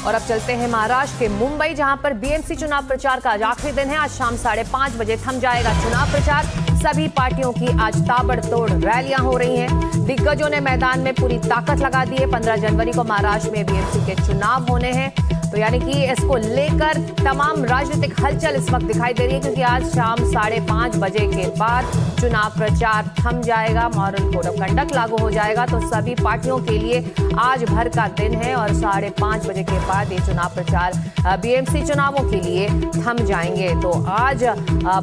और अब चलते हैं महाराष्ट्र के मुंबई, जहां पर बीएमसी चुनाव प्रचार का आज आखिरी दिन है। आज शाम 5:30 बजे थम जाएगा चुनाव प्रचार। सभी पार्टियों की आज ताबड़तोड़ रैलियां हो रही हैं। दिग्गजों ने मैदान में पूरी ताकत लगा दी है। 15 जनवरी को महाराष्ट्र में बीएमसी के चुनाव होने हैं, तो यानी कि इसको लेकर तमाम राजनीतिक हलचल इस वक्त दिखाई दे रही है, क्योंकि आज शाम 5:30 बजे के बाद चुनाव प्रचार थम जाएगा। मॉडल कोड ऑफ कंडक्ट लागू हो जाएगा, तो सभी पार्टियों के लिए आज भर का दिन है और 5:30 बजे के बाद ये चुनाव प्रचार बीएमसी चुनावों के लिए थम जाएंगे। तो आज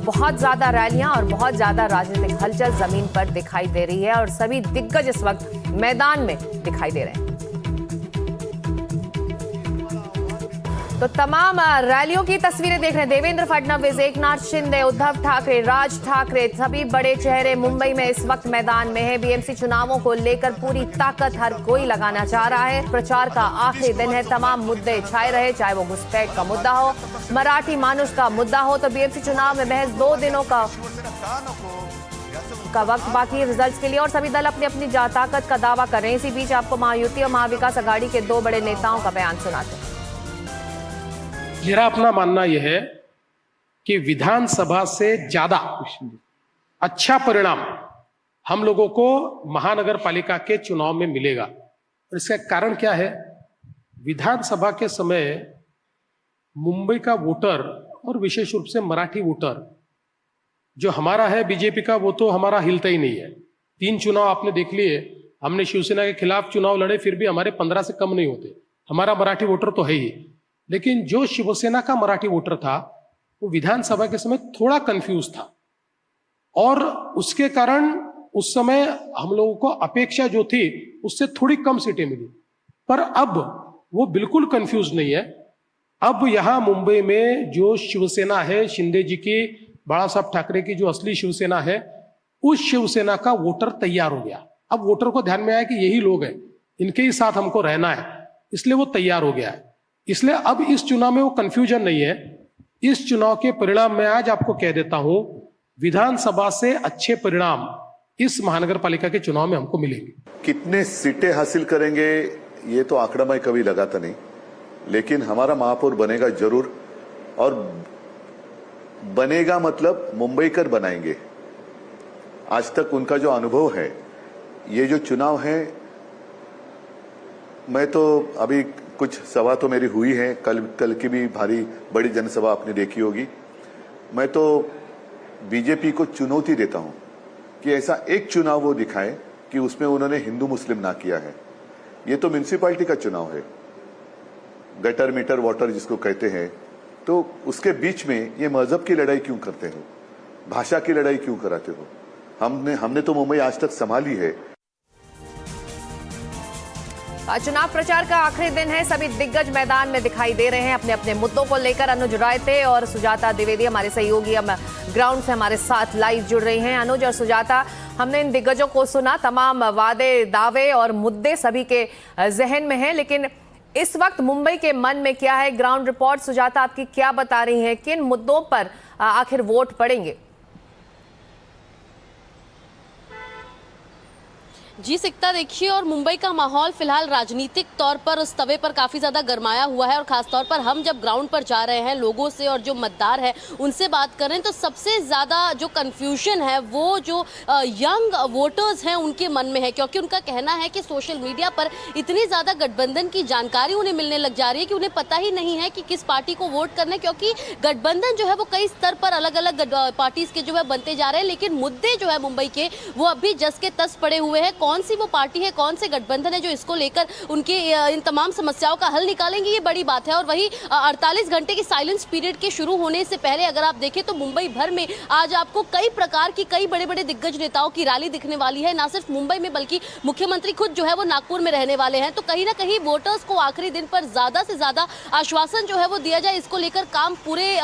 बहुत ज्यादा रैलियां और बहुत ज्यादा राजनीतिक हलचल जमीन पर दिखाई दे रही है और सभी दिग्गज इस वक्त मैदान में दिखाई दे रहे हैं। तो तमाम रैलियों की तस्वीरें देख रहे हैं। देवेंद्र फडणवीस, एकनाथ शिंदे, उद्धव ठाकरे, राज ठाकरे, सभी बड़े चेहरे मुंबई में इस वक्त मैदान में है। बीएमसी चुनावों को लेकर पूरी ताकत हर कोई लगाना चाह रहा है। प्रचार का आखिरी दिन है, तमाम मुद्दे छाए रहे, चाहे वो घुसपैठ का मुद्दा हो, मराठी मानुष का मुद्दा हो। तो बीएमसी चुनाव में महज 2 दिनों का वक्त बाकी रिजल्ट्स के लिए और सभी दल अपनी अपनी ताकत का दावा कर रहे हैं। इसी बीच आपको महायुति और महाविकास आघाड़ी के 2 बड़े नेताओं का बयान सुनाते हैं। मेरा अपना मानना यह है कि विधानसभा से ज्यादा अच्छा परिणाम हम लोगों को महानगर पालिका के चुनाव में मिलेगा। और इसका कारण क्या है? विधानसभा के समय मुंबई का वोटर और विशेष रूप से मराठी वोटर जो हमारा है बीजेपी का, वो तो हमारा हिलता ही नहीं है। 3 चुनाव आपने देख लिए, हमने शिवसेना के खिलाफ चुनाव लड़े, फिर भी हमारे 15 से कम नहीं होते। हमारा मराठी वोटर तो है ही, लेकिन जो शिवसेना का मराठी वोटर था वो विधानसभा के समय थोड़ा कंफ्यूज था और उसके कारण उस समय हम लोगों को अपेक्षा जो थी उससे थोड़ी कम सीटें मिली। पर अब वो बिल्कुल कंफ्यूज नहीं है। अब यहां मुंबई में जो शिवसेना है, शिंदे जी की, बाला साहब ठाकरे की जो असली शिवसेना है, उस शिवसेना का वोटर तैयार हो गया। अब वोटर को ध्यान में आया कि यही लोग हैं, इनके ही साथ हमको रहना है, इसलिए वो तैयार हो गया है। इसलिए अब इस चुनाव में वो कंफ्यूजन नहीं है। इस चुनाव के परिणाम मैं आज आपको कह देता हूं, विधानसभा से अच्छे परिणाम इस महानगर पालिका के चुनाव में हमको मिलेंगे। कितने सीटें हासिल करेंगे ये तो आंकड़ा मैं कभी लगाता नहीं, लेकिन हमारा महापौर बनेगा जरूर। और बनेगा मतलब मुंबईकर बनाएंगे। आज तक उनका जो अनुभव है, ये जो चुनाव है, मैं तो अभी कुछ सभा तो मेरी हुई है, कल की भी भारी बड़ी जनसभा आपने देखी होगी। मैं तो बीजेपी को चुनौती देता हूं कि ऐसा एक चुनाव वो दिखाए कि उसमें उन्होंने हिंदू मुस्लिम ना किया है। ये तो म्युनिसिपैलिटी का चुनाव है, गटर मीटर वाटर जिसको कहते हैं, तो उसके बीच में ये मजहब की लड़ाई क्यों करते हो, भाषा की लड़ाई क्यों कराते हो? हमने तो मुंबई आज तक संभाली है। चुनाव प्रचार का आखिरी दिन है, सभी दिग्गज मैदान में दिखाई दे रहे हैं अपने अपने मुद्दों को लेकर। अनुज रायते और सुजाता द्विवेदी हमारे सहयोगी हम ग्राउंड से हमारे साथ लाइव जुड़ रही हैं। अनुज और सुजाता, हमने इन दिग्गजों को सुना, तमाम वादे दावे और मुद्दे सभी के जहन में हैं, लेकिन इस वक्त मुंबई के मन में क्या है? ग्राउंड रिपोर्ट सुजाता आपकी क्या बता रही है? किन मुद्दों पर आखिर वोट पड़ेंगे? जी सिकता, देखिए, और मुंबई का माहौल फिलहाल राजनीतिक तौर पर उस तवे पर काफ़ी ज़्यादा गरमाया हुआ है। और खासतौर पर हम जब ग्राउंड पर जा रहे हैं, लोगों से और जो मतदार है उनसे बात कर रहे हैं, तो सबसे ज़्यादा जो कन्फ्यूजन है वो जो यंग वोटर्स हैं उनके मन में है, क्योंकि उनका कहना है कि सोशल मीडिया पर इतनी ज़्यादा गठबंधन की जानकारी उन्हें मिलने लग जा रही है कि उन्हें पता ही नहीं है कि किस पार्टी को वोट करना है, क्योंकि गठबंधन जो है वो कई स्तर पर अलग अलग पार्टीज के जो है बनते जा रहे हैं, लेकिन मुद्दे जो है मुंबई के वो अभी जस के तस पड़े हुए हैं। कौन सी वो पार्टी है, कौन से गठबंधन है जो इसको लेकर उनके इन तमाम समस्याओं का हल निकालेंगे, ये बड़ी बात है। और वही 48 घंटे की साइलेंस पीरियड के शुरू होने से पहले अगर आप देखें तो मुंबई भर में आज आपको कई प्रकार की कई बड़े बड़े दिग्गज नेताओं की रैली दिखने वाली है। ना सिर्फ मुंबई में बल्कि मुख्यमंत्री खुद जो है वो नागपुर में रहने वाले हैं। तो कहीं ना कहीं वोटर्स को आखिरी दिन पर ज्यादा से ज्यादा आश्वासन जो है वो दिया जाए, इसको लेकर काम पूरे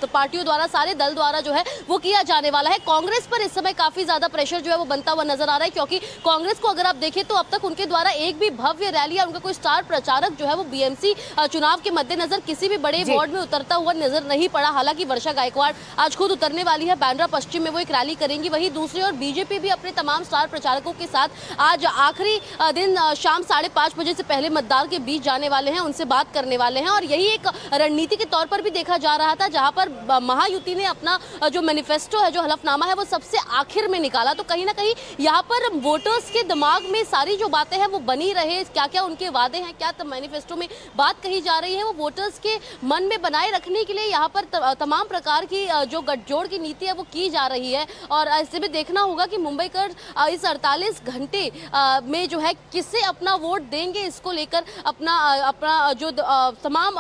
पार्टियों द्वारा, सारे दल द्वारा जो है वो किया जाने वाला है। कांग्रेस पर इस समय काफी ज्यादा प्रेशर जो है वो बनता हुआ नजर आ रहा है, क्योंकि कांग्रेस कांग्रेस को अगर आप देखें तो अब तक उनके द्वारा एक भी भव्य रैली या उनका कोई स्टार प्रचारक जो है वो बीएमसी चुनाव के मद्देनजर किसी भी बड़े वार्ड में उतरता हुआ नजर नहीं पड़ा। हालांकि वर्षा गायकवाड़ आज खुद उतरने वाली है, बांद्रा पश्चिम में वो एक रैली करेंगी। वहीं दूसरी ओर बीजेपी भी अपने तमाम स्टार प्रचारकों के साथ आज आखिरी दिन शाम 5:30 बजे से पहले मतदार के बीच जाने वाले हैं, उनसे बात करने वाले हैं। और यही एक रणनीति के तौर पर भी देखा जा रहा था, जहां पर महायुति ने अपना जो मैनिफेस्टो है, जो हलफनामा है, वो सबसे आखिर में निकाला। तो कहीं ना कहीं यहाँ पर वोटर्स के दिमाग में सारी जो बातें हैं वो बनी रहे, क्या क्या उनके वादे हैं, क्या मैनिफेस्टो में बात कही जा रही है, वो वोटर्स के मन में बनाए रखने के लिए यहाँ पर तमाम प्रकार की जो गठजोड़ की नीति है वो की जा रही है। और ऐसे में देखना होगा कि मुंबई कर इस 48 घंटे में जो है किसे अपना वोट देंगे, इसको लेकर अपना जो तमाम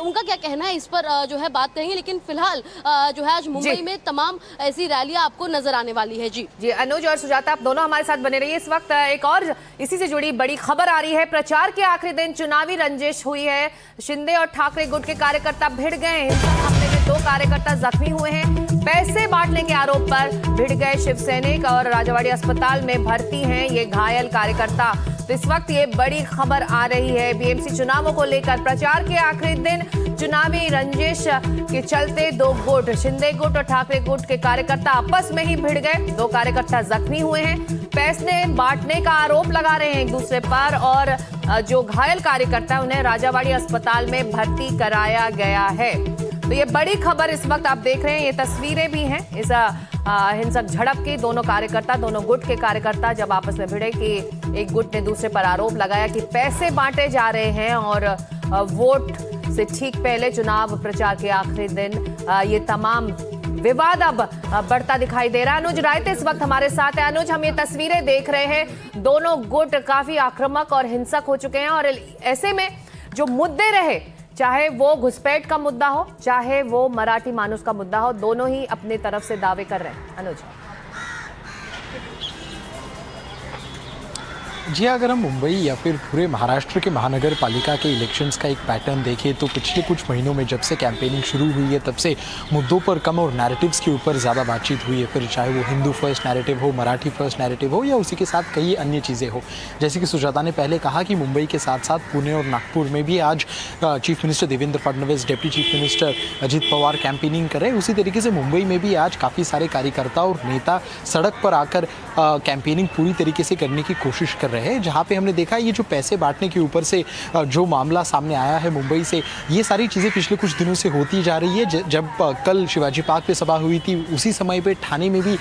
उनका क्या कहना है इस पर जो है बात करेंगे। लेकिन फिलहाल जो है आज मुंबई में तमाम ऐसी रैलियां आपको नजर आने वाली है। जी अनुज और सुजाता, आप दोनों हमारे साथ बने रहिए। इस वक्त एक और इसी से जुड़ी बड़ी खबर आ रही है। प्रचार के आखिरी दिन चुनावी रंजिश हुई है। शिंदे और ठाकरे गुट के कार्यकर्ता भिड़ गए। हमले में 2 कार्यकर्ता जख्मी हुए हैं। पैसे बांटने के आरोप पर भिड़ गए शिव सैनिक और राजावाड़ी अस्पताल में भर्ती हैं ये घायल कार्यकर्ता। तो इस वक्त ये बड़ी खबर आ रही है बीएमसी चुनावों को लेकर। प्रचार के आखिरी दिन चुनावी रंजिश के चलते 2 गुट, शिंदे गुट और ठाकरे गुट के कार्यकर्ता आपस में ही भिड़ गए। 2 कार्यकर्ता जख्मी हुए हैं। पैसे बांटने का आरोप लगा रहे हैं एक दूसरे पर और जो घायल कार्यकर्ता है उन्हें राजावाड़ी अस्पताल में भर्ती कराया गया है। तो ये बड़ी खबर इस वक्त आप देख रहे हैं। ये तस्वीरें भी हैं इस हिंसक झड़प की। दोनों कार्यकर्ता, दोनों गुट के कार्यकर्ता जब आपस में भिड़े कि एक गुट ने दूसरे पर आरोप लगाया कि पैसे बांटे जा रहे हैं और वोट से ठीक पहले चुनाव प्रचार के आखिरी दिन ये तमाम विवाद अब बढ़ता दिखाई दे रहा है। अनुज रायत इस वक्त हमारे साथ है। अनुज, हम ये तस्वीरें देख रहे हैं, दोनों गुट काफी आक्रामक और हिंसक हो चुके हैं और ऐसे में जो मुद्दे रहे, चाहे वो घुसपैठ का मुद्दा हो, चाहे वो मराठी मानुस का मुद्दा हो, दोनों ही अपनी तरफ से दावे कर रहे हैं। अनुज जी, अगर हम मुंबई या फिर पूरे महाराष्ट्र के महानगर पालिका के इलेक्शंस का एक पैटर्न देखें तो पिछले कुछ महीनों में जब से कैंपेनिंग शुरू हुई है तब से मुद्दों पर कम और नैरेटिव्स के ऊपर ज़्यादा बातचीत हुई है। फिर चाहे वो हिंदू फर्स्ट नैरेटिव हो, मराठी फर्स्ट नैरेटिव हो या उसी के साथ कई अन्य चीज़ें हो। जैसे कि सुजाता ने पहले कहा कि मुंबई के साथ साथ पुणे और नागपुर में भी आज chief minister Devendra Fadnavis, deputy chief minister Ajit Pawar campaigning कर रहे हैं। उसी तरीके से मुंबई में भी आज काफ़ी सारे कार्यकर्ता और नेता सड़क पर आकर कैंपेनिंग पूरी तरीके से करने की कोशिश कर रहे हैं। जहाँ पे हमने देखा ये जो पैसे बांटने के ऊपर से जो मामला सामने आया है मुंबई से, ये सारी चीज़ें पिछले कुछ दिनों से होती जा रही है। जब कल शिवाजी पार्क पे सभा हुई थी, उसी समय पे ठाणे में भी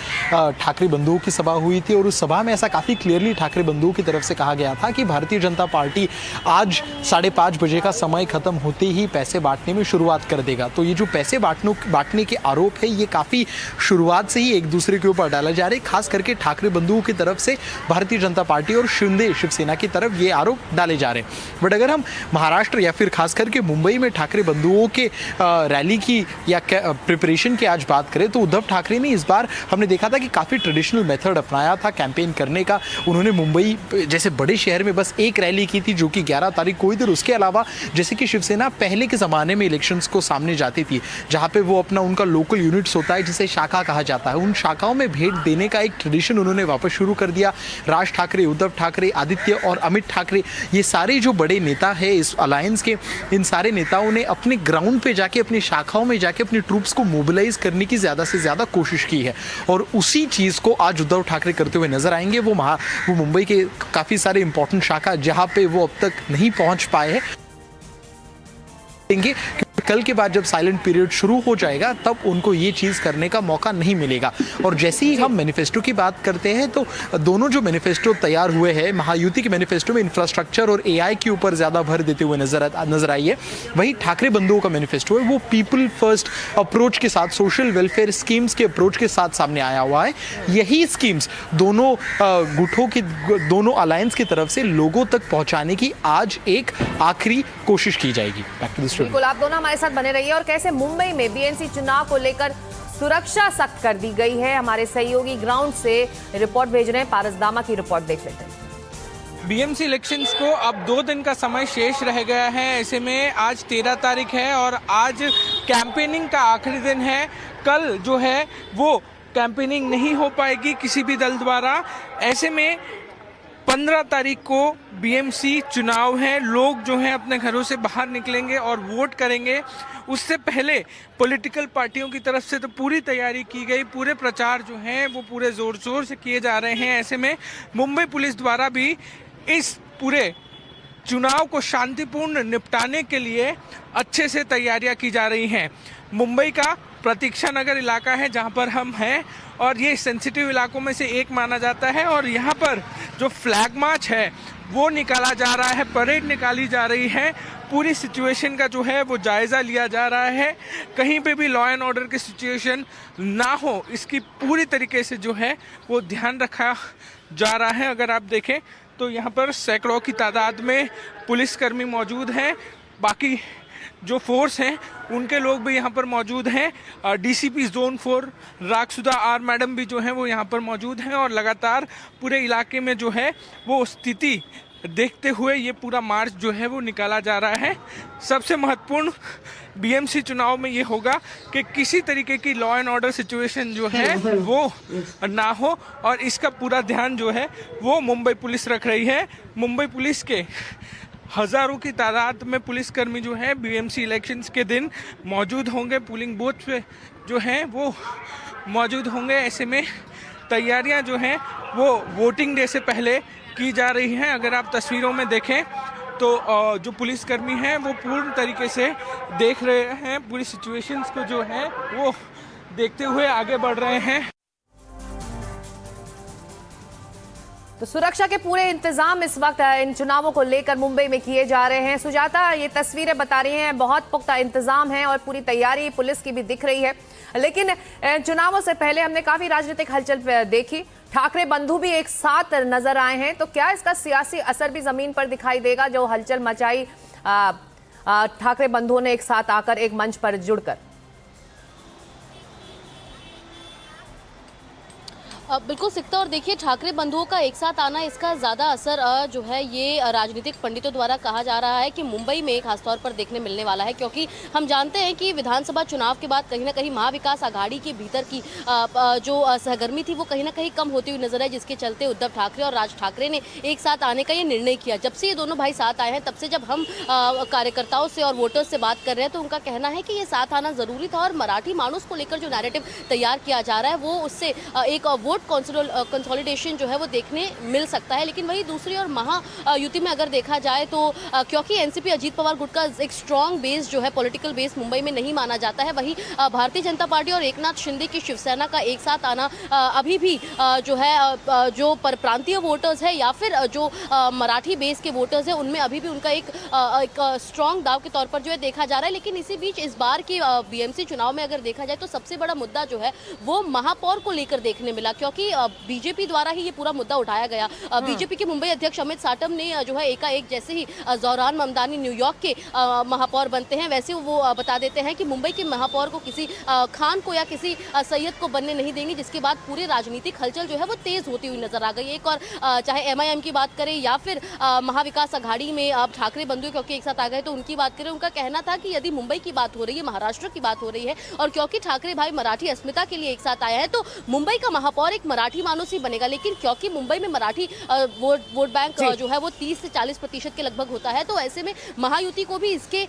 ठाकरे बंधुओं की सभा हुई थी और उस सभा में ऐसा काफ़ी क्लियरली ठाकरे बंधुओं की तरफ से कहा गया था कि भारतीय जनता पार्टी आज 5:30 बजे का समय खत्म होते ही पैसे बांटने में शुरुआत कर देगा। तो ये जो पैसे बांटने के आरोप है ये काफ़ी शुरुआत से ही एक दूसरे के ऊपर डाला जा रहा है। खास करके ठाकरे बंधुओं की तरफ से भारतीय जनता पार्टी और शिंदे शिवसेना की तरफ ये आरोप डाले जा रहे हैं। बट अगर हम महाराष्ट्र या फिर खास करके मुंबई में ठाकरे बंधुओं के रैली की या प्रिपरेशन की आज बात करें तो उद्धव ठाकरे ने इस बार हमने देखा था कि काफ़ी ट्रेडिशनल मेथड अपनाया था कैंपेन करने का। उन्होंने मुंबई जैसे बड़े शहर में बस एक रैली की थी जो कि 11 तारीख को इधर। उसके अलावा जैसे कि शिवसेना पहले के ज़माने में इलेक्शंस को सामने जाती थी, जहाँ पे वो अपना उनका लोकल यूनिट्स होता है जिसे शाखा कहा जाता है, उन शाखाओं में भेंट देने का एक ट्रेडिशन उन्होंने वापस शुरू कर दिया। राज ठाकरे, उद्धव ठाकरे, आदित्य और अमित ठाकरे, ये सारे जो बड़े नेता हैं इस अलायंस के, इन सारे नेताओं ने अपने ग्राउंड पे जाके, अपनी शाखाओं में जाके अपनी ट्रूप्स को मोबिलाइज करने की ज़्यादा से ज़्यादा कोशिश की है और उसी चीज़ को आज उद्धव ठाकरे करते हुए नजर आएंगे। वो मुंबई के काफ़ी सारे इंपॉर्टेंट शाखा जहाँ पे वो अब तक नहीं पहुँच पाए हैं, कल के बाद जब साइलेंट पीरियड शुरू हो जाएगा तब उनको ये चीज़ करने का मौका नहीं मिलेगा। और जैसे ही हम मैनिफेस्टो की बात करते हैं तो दोनों जो मैनिफेस्टो तैयार हुए हैं, महायुति के मैनिफेस्टो में इंफ्रास्ट्रक्चर और एआई के ऊपर ज़्यादा भर देते हुए नजर आई है। वहीं ठाकरे बंधुओं का मैनिफेस्टो है वो पीपल फर्स्ट अप्रोच के साथ, सोशल वेलफेयर स्कीम्स के अप्रोच के साथ सामने आया हुआ है। यही स्कीम्स दोनों गुटों की, दोनों अलायंस की तरफ से लोगों तक पहुँचाने की आज एक आखिरी कोशिश की जाएगी। बिल्कुल, आप दोनों हमारे साथ बने रहिए। और कैसे मुंबई में बीएमसी चुनाव को लेकर सुरक्षा सख्त कर दी गई है, हमारे सहयोगी ग्राउंड से रिपोर्ट भेज रहे हैं। पारस दामा की रिपोर्ट देख लेते हैं। बीएमसी इलेक्शंस को अब 2 दिन का समय शेष रह गया है। ऐसे में आज 13 तारीख है और आज कैंपेनिंग का आखिरी दिन है। कल जो है वो कैंपेनिंग नहीं हो पाएगी किसी भी दल द्वारा। ऐसे में 15 तारीख को बीएमसी चुनाव है, लोग जो हैं अपने घरों से बाहर निकलेंगे और वोट करेंगे। उससे पहले पॉलिटिकल पार्टियों की तरफ से तो पूरी तैयारी की गई, पूरे प्रचार जो हैं वो पूरे जोर शोर से किए जा रहे हैं। ऐसे में मुंबई पुलिस द्वारा भी इस पूरे चुनाव को शांतिपूर्ण निपटाने के लिए अच्छे से तैयारियां की जा रही हैं। मुंबई का प्रतीक्षा नगर इलाका है जहां पर हम हैं और ये सेंसिटिव इलाकों में से एक माना जाता है और यहाँ पर जो फ्लैग मार्च है वो निकाला जा रहा है, परेड निकाली जा रही है। पूरी सिचुएशन का जो है वो जायज़ा लिया जा रहा है, कहीं पे भी लॉ एंड ऑर्डर की सिचुएशन ना हो इसकी पूरी तरीके से जो है वो ध्यान रखा जा रहा है। अगर आप देखें तो यहाँ पर सैकड़ों की तादाद में पुलिसकर्मी मौजूद हैं, बाकी जो फोर्स हैं उनके लोग भी यहाँ पर मौजूद हैं। डीसीपी जोन 4 रागसुधा आर मैडम भी जो हैं वो यहाँ पर मौजूद हैं और लगातार पूरे इलाके में जो है वो स्थिति देखते हुए ये पूरा मार्च जो है वो निकाला जा रहा है। सबसे महत्वपूर्ण बीएमसी चुनाव में ये होगा कि किसी तरीके की लॉ एंड ऑर्डर सिचुएशन जो है वो ना हो और इसका पूरा ध्यान जो है वो मुंबई पुलिस रख रही है। मुंबई पुलिस के हजारों की तादाद में पुलिसकर्मी जो हैं बीएमसी इलेक्शंस के दिन मौजूद होंगे, पोलिंग बूथ पे जो हैं वो मौजूद होंगे। ऐसे में तैयारियां जो हैं वो वोटिंग डे से पहले की जा रही हैं। अगर आप तस्वीरों में देखें तो जो पुलिसकर्मी हैं वो पूर्ण तरीके से देख रहे हैं, पूरी सिचुएशंस को जो है वो देखते हुए आगे बढ़ रहे हैं। तो सुरक्षा के पूरे इंतजाम इस वक्त इन चुनावों को लेकर मुंबई में किए जा रहे हैं। सुजाता, ये तस्वीरें बता रही हैं बहुत पुख्ता इंतजाम है और पूरी तैयारी पुलिस की भी दिख रही है। लेकिन चुनावों से पहले हमने काफी राजनीतिक हलचल देखी, ठाकरे बंधु भी एक साथ नजर आए हैं, तो क्या इसका सियासी असर भी जमीन पर दिखाई देगा? जो हलचल मचाई ठाकरे बंधुओं ने एक साथ आकर एक मंच पर जुड़कर। बिल्कुल सिकता, और देखिए ठाकरे बंधुओं का एक साथ आना, इसका ज़्यादा असर जो है ये राजनीतिक पंडितों द्वारा कहा जा रहा है कि मुंबई में खासतौर पर देखने मिलने वाला है, क्योंकि हम जानते हैं कि विधानसभा चुनाव के बाद कहीं ना कहीं महाविकास आघाड़ी के भीतर की जो सहगर्मी थी वो कहीं ना कहीं कम होती हुई नजर है, जिसके चलते उद्धव ठाकरे और राज ठाकरे ने एक साथ आने का ये निर्णय किया। जब से ये दोनों भाई साथ आए हैं तब से जब हम कार्यकर्ताओं से और वोटर्स से बात कर रहे हैं तो उनका कहना है कि ये साथ आना ज़रूरी था और मराठी मानुस को लेकर जो नैरेटिव तैयार किया जा रहा है वो उससे एक वोट कंसोलिडेशन जो है वो देखने मिल सकता है। लेकिन वही दूसरी और महायुति में अगर देखा जाए तो क्योंकि एनसीपी अजीत पवार गुट का एक स्ट्रॉन्ग बेस जो है, पॉलिटिकल बेस मुंबई में नहीं माना जाता है, वही भारतीय जनता पार्टी और एकनाथ शिंदे की शिवसेना का एक साथ आना अभी भी जो है जो प्रांतीय वोटर्स है या फिर जो मराठी बेस के वोटर्स है उनमें अभी भी उनका एक स्ट्रॉन्ग दाव के तौर पर जो है देखा जा रहा है। लेकिन इसी बीच इस बार के बीएमसी चुनाव में अगर देखा जाए तो सबसे बड़ा मुद्दा जो है वो महापौर को लेकर देखने मिला, क्योंकि बीजेपी द्वारा ही ये पूरा मुद्दा उठाया गया। बीजेपी के मुंबई अध्यक्ष अमित साटम ने जो है एकाएक जैसे ही ज़ौरान ममदानी न्यूयॉर्क के महापौर बनते हैं वैसे वो बता देते हैं कि मुंबई के महापौर को किसी खान को या किसी सैयद को बनने नहीं देंगे, जिसके बाद पूरे राजनीतिक हलचल जो है वो तेज होती हुई नजर आ गई। एक और चाहे एमआईएम की बात करें या फिर महाविकास आघाड़ी में आप ठाकरे बंधु क्योंकि एक साथ आ गए तो उनकी बात करें, उनका कहना था कि यदि मुंबई की बात हो रही है, महाराष्ट्र की बात हो रही है और क्योंकि ठाकरे भाई मराठी अस्मिता के लिए एक साथ आया है तो मुंबई का महापौर एक मराठी मानुस ही बनेगा। लेकिन क्योंकि मुंबई में मराठी वोट बैंक जो है वो 30 से 40% के लगभग होता है, तो ऐसे में महायुति को भी इसके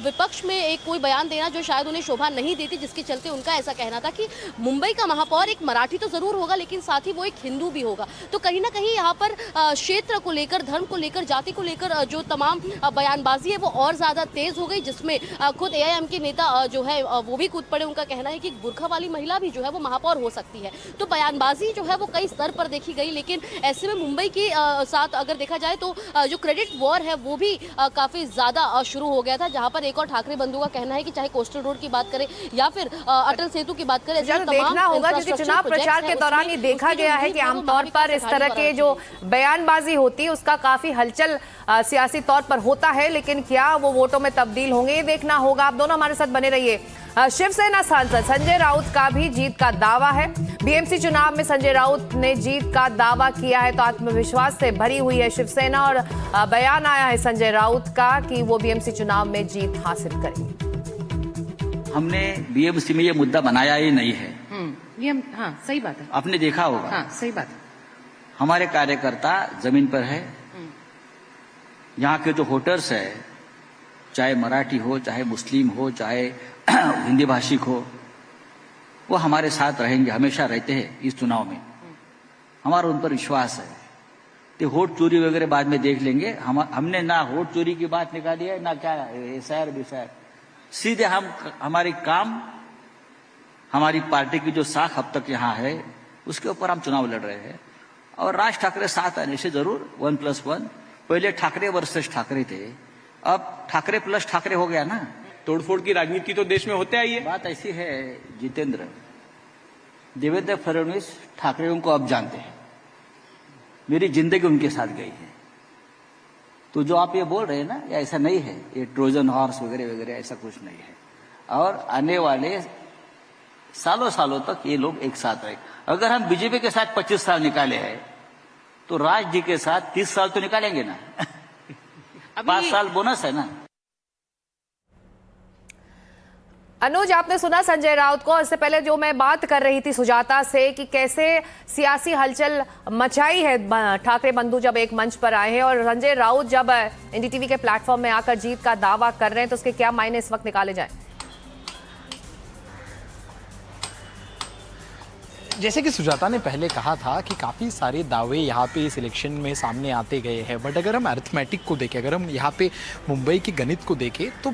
विपक्ष में एक कोई बयान देना जो शायद उन्हें शोभा नहीं देती, जिसके चलते उनका ऐसा कहना था कि मुंबई का महापौर एक मराठी तो जरूर होगा लेकिन साथ ही वो एक हिंदू भी होगा। तो कहीं ना कहीं यहाँ पर क्षेत्र को लेकर, धर्म को लेकर, जाति को लेकर जो तमाम बयानबाजी है वो और ज्यादा तेज हो गई, जिसमें खुद एआईएम के नेता जो है वो भी कूद पड़े। उनका कहना है कि बुर्खा वाली महिला भी जो है वो महापौर हो सकती है। तो बयानबाजी जो है वो कई स्तर पर देखी गई, लेकिन ऐसे में मुंबई के साथ अगर देखा जाए तो जो क्रेडिट वॉर है वो भी काफी ज्यादा शुरू हो गया था, जहां पर एक और ठाकरे बंधु का कहना है कि चाहे कोस्टल रोड की बात करें या फिर अटल सेतु की बात करें, देखना होगा क्योंकि चुनाव प्रचार के दौरान ये देखा गया है कि आमतौर पर इस तरह के जो बयानबाजी होती है उसका काफी हलचल सियासी तौर पर होता है, लेकिन क्या वो वोटों में तब्दील होंगे ये देखना होगा। आप दोनों हमारे साथ बने रहिए। शिवसेना सांसद संजय राउत का भी जीत का दावा है। बीएमसी चुनाव में संजय राउत ने जीत का दावा किया है तो आत्मविश्वास से भरी हुई है शिवसेना और बयान आया है संजय राउत का कि वो बीएमसी चुनाव में जीत हासिल करेंगे। हमने बीएमसी में ये मुद्दा बनाया ही नहीं है, ये हम, हाँ सही बात है, आपने देखा होगा। हाँ सही बात है। हमारे कार्यकर्ता जमीन पर है, यहाँ के जो वोटर्स है, चाहे मराठी हो, चाहे मुस्लिम हो, चाहे हिंदी भाषिक हो, वो हमारे साथ रहेंगे, हमेशा रहते हैं इस चुनाव में। हमारा उन पर विश्वास है। तो वोट चोरी वगैरह बाद में देख लेंगे। हमने ना वोट चोरी की बात निकाली है, ना क्या एसआईआर बिसार। सीधे हम हमारी काम, हमारी पार्टी की जो साख अब तक यहाँ है, उसके ऊपर हम चुनाव लड़ रहे हैं। और राज ठाकरे साथ आने से जरूर 1+1। पहले ठाकरे वर्सेस ठाकरे थे, अब ठाकरे प्लस ठाकरे हो गया ना। तोड़फोड़ की राजनीति तो देश में होते आई है। बात ऐसी है जितेंद्र, देवेंद्र फडणवीस ठाकरेओं को अब जानते हैं। मेरी जिंदगी उनके साथ गई है। तो जो आप ये बोल रहे हैं ना, ये ऐसा नहीं है, ये ट्रोजन हॉर्स वगैरह वगैरह ऐसा कुछ नहीं है। और आने वाले सालों सालों तक ये लोग एक साथ रहे। अगर हम बीजेपी के साथ 25 साल निकाले हैं, तो राज जी के साथ 30 साल तो निकालेंगे ना। 5 साल बोनस है ना। अनुज, आपने सुना संजय राउत को। इससे पहले जो मैं बात कर रही थी सुजाता से कि कैसे सियासी हलचल मचाई है ठाकरे बंधु जब एक मंच पर आए हैं, और संजय राउत जब एनडीटीवी के प्लेटफॉर्म में आकर जीत का दावा कर रहे हैं, तो उसके क्या मायने इस वक्त निकाले जाएं? जैसे कि सुजाता ने पहले कहा था कि काफ़ी सारे दावे यहाँ पे इस इलेक्शन में सामने आते गए हैं, बट अगर हम अरिथमेटिक को देखें, अगर हम यहाँ पे मुंबई के गणित को देखें, तो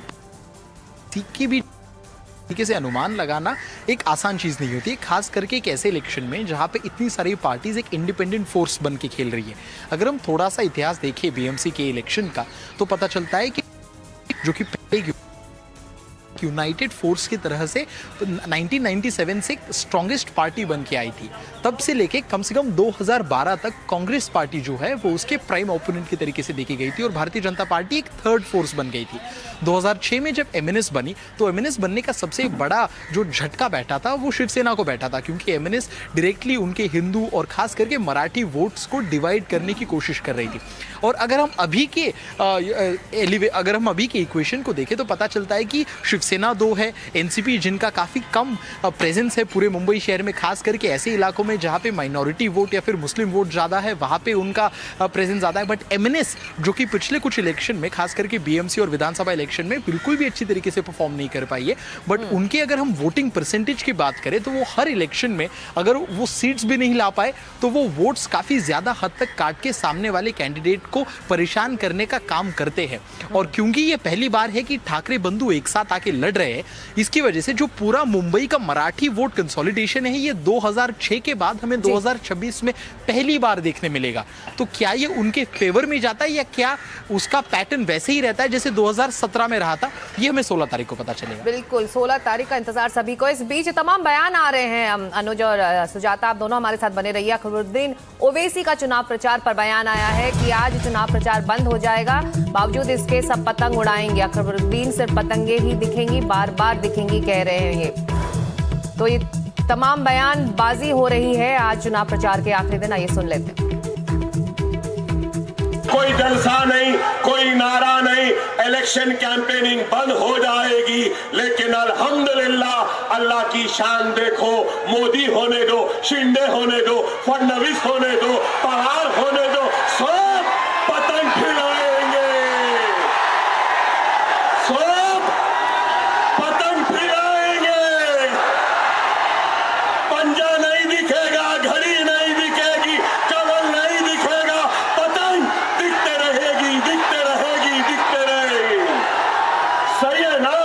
की भी तरीके से अनुमान लगाना एक आसान चीज़ नहीं होती है, खास करके एक ऐसे इलेक्शन में जहाँ पे इतनी सारी पार्टीज एक इंडिपेंडेंट फोर्स बन के खेल रही है। अगर हम थोड़ा सा इतिहास देखें बीएमसी के इलेक्शन का, तो पता चलता है कि जो कि यूनाइटेड फोर्स की तरह से 1997 से स्ट्रॉन्गेस्ट पार्टी बन के आई थी। तब से लेके कम से कम 2012 तक कांग्रेस पार्टी जो है वो उसके प्राइम ओपोनेंट की तरीके से देखी गई थी, और भारतीय जनता पार्टी एक थर्ड फोर्स बन गई थी। 2006 में जब एमएनएस बनी, तो एमएनएस बनने का सबसे बड़ा जो झटका बैठा था वो शिवसेना को बैठा था, क्योंकि एमएनएस डायरेक्टली उनके हिंदू और खास करके मराठी वोट्स को डिवाइड करने की कोशिश कर रही थी। और अगर हम अभी के इक्वेशन को देखें, तो पता चलता है कि शिवसेना 2 है, एनसीपी जिनका काफ़ी कम प्रेजेंस है पूरे मुंबई शहर में, खास करके ऐसे इलाकों में जहाँ पे माइनॉरिटी वोट या फिर मुस्लिम वोट ज़्यादा है, वहाँ पे उनका प्रेजेंस ज़्यादा है। बट एमएनएस जो कि पिछले कुछ इलेक्शन में, खास करके बीएमसी और विधानसभा इलेक्शन में बिल्कुल भी अच्छी तरीके से परफॉर्म नहीं कर पाई है। बट उनके अगर हम वोटिंग परसेंटेज की बात करें, तो वो हर इलेक्शन में अगर वो सीट्स भी नहीं ला पाए, तो वो वोट्स काफ़ी ज़्यादा हद तक काट के सामने वाले कैंडिडेट को परेशान करने का काम करते हैं। और क्योंकि ये पहली बार है कि ठाकरे बंधु एक साथ आके लड़ रहे हैं, इसकी वजह से जो पूरा मुंबई का मराठी वोट कंसोलिडेशन है, ये 2006 के बाद हमें 2026 में पहली बार देखने मिलेगा। तो क्या ये उनके फेवर में जाता है, या क्या उसका पैटर्न वैसे ही रहता है जैसे 2017 में रहा था? ये हमें 16 तारीख को पता चलेगा। बिल्कुल, 16 तारीख का इंतजार सभी को। इस बीच तमाम बयान आ रहे हैं। अनुज और सुजाता, आप दोनों हमारे साथ बने रहिए। अकबरुद्दीन ओवैसी का चुनाव प्रचार पर बयान आया है कि आज चुनाव प्रचार बंद हो जाएगा, बावजूद इसके सब पतंग उड़ाएंगे। अकबरुद्दीन सिर्फ पतंगे ही दिखेंगी, बार बार दिखेंगी, कह रहे हैं ये। तो ये तमाम बयानबाजी हो रही है आज चुनाव प्रचार के आखिरी दिन। आइए सुन लेते हैं। कोई जलसा नहीं, कोई नारा नहीं, इलेक्शन कैंपेनिंग बंद हो जाएगी, लेकिन अल्हम्दुलिल्लाह अल्लाह की शान देखो, मोदी होने दो, शिंदे होने दो, फडणवीस होने दो, पवार होने दो, सब पतंग फिराएंगे, सब पतंग फिराएंगे। पंजा नहीं दिखेगा, घड़ी नहीं दिखेगी, कमल नहीं दिखेगा, पतंग दिखते रहेगी, दिखते रहेगी, दिखते रहेगी। सही है ना?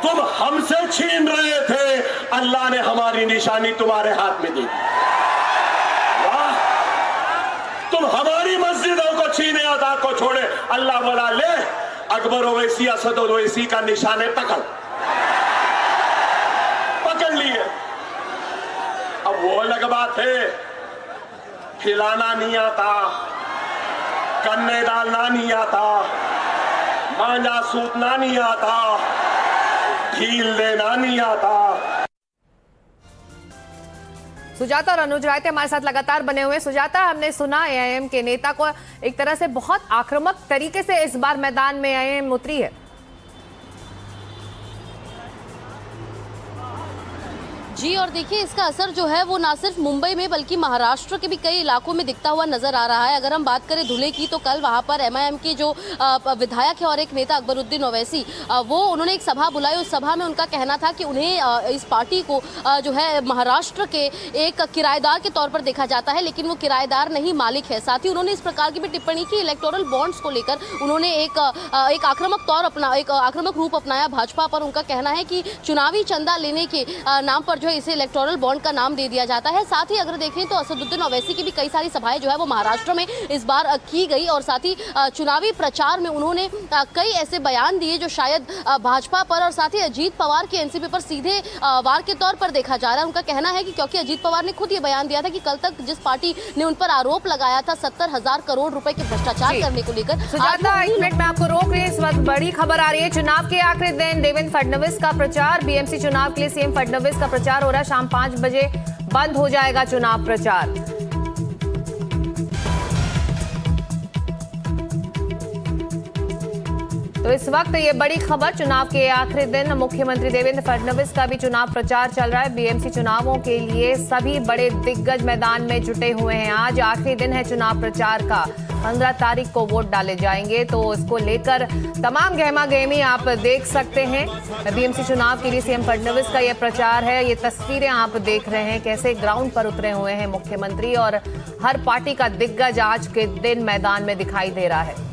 तुम हमसे छीन रहे थे, अल्लाह ने हमारी निशानी तुम्हारे हाथ में दी। वाह! तुम हमारी मस्जिदों को छीने, अदा को छोड़े, अल्लाह बोला ले अकबर ओवैसी, असद ओवैसी का निशाने पकड़ लिए। अब वो अलग बात है, खिलाना नहीं आता, कन्ने डालना नहीं आता, मांझा सूतना नहीं आता, ढील देना नहीं आता। सुजाता और अनुज राय हमारे साथ लगातार बने हुए। सुजाता, हमने सुना एआईएम के नेता को एक तरह से बहुत आक्रामक तरीके से इस बार मैदान में एआईएम उतरी है। जी, और देखिए इसका असर जो है वो ना सिर्फ मुंबई में बल्कि महाराष्ट्र के भी कई इलाकों में दिखता हुआ नजर आ रहा है। अगर हम बात करें धुले की, तो कल वहां पर MIM के जो विधायक है और एक नेता अकबरुद्दीन ओवैसी, वो उन्होंने एक सभा बुलाई। उस सभा में उनका कहना था कि उन्हें इस पार्टी को जो है महाराष्ट्र के एक किराएदार के तौर पर देखा जाता है, लेकिन वो किराएदार नहीं, मालिक है। साथ ही उन्होंने इस प्रकार की भी टिप्पणी की, इलेक्टोरल बॉन्ड्स को लेकर उन्होंने एक आक्रामक रूप अपनाया भाजपा पर। उनका कहना है कि चुनावी चंदा लेने के नाम पर जो है इसे इलेक्टोरल बॉन्ड का नाम दे दिया जाता है। साथ ही अगर देखें तो असदुद्दीन ओवैसी की भी कई सारी सभाएं जो है वो महाराष्ट्र में इस बार की गई, और साथ ही चुनावी प्रचार में उन्होंने कई ऐसे बयान दिए जो शायद भाजपा पर और साथ ही अजीत पवार के एनसीपी पर सीधे वार के तौर पर देखा जा रहा है। उनका कहना है कि क्योंकि अजीत पवार ने खुद ये बयान दिया था कि कल तक जिस पार्टी ने उन पर आरोप लगाया था 70,000 करोड़ रुपए के भ्रष्टाचार करने को लेकर। सुजाता, एक मिनट में आपको रोक रही, इस वक्त बड़ी खबर आ रही है। चुनाव के आखिरी दिन देवेंद्र फडणवीस का प्रचार, बीएमसी चुनाव के लिए सीएम फडणवीस का प्रचार हो रहा है। शाम 5 बजे बंद हो जाएगा चुनाव प्रचार। तो इस वक्त ये बड़ी खबर, चुनाव के आखिरी दिन मुख्यमंत्री देवेंद्र फडणवीस का भी चुनाव प्रचार चल रहा है। बीएमसी चुनावों के लिए सभी बड़े दिग्गज मैदान में जुटे हुए हैं। आज आखिरी दिन है चुनाव प्रचार का, 15 तारीख को वोट डाले जाएंगे, तो इसको लेकर तमाम गहमा गहमी आप देख सकते हैं। बीएमसी चुनाव के लिए सीएम फडणवीस का ये प्रचार है। ये तस्वीरें आप देख रहे हैं कैसे ग्राउंड पर उतरे हुए हैं मुख्यमंत्री, और हर पार्टी का दिग्गज आज के दिन मैदान में दिखाई दे रहा है।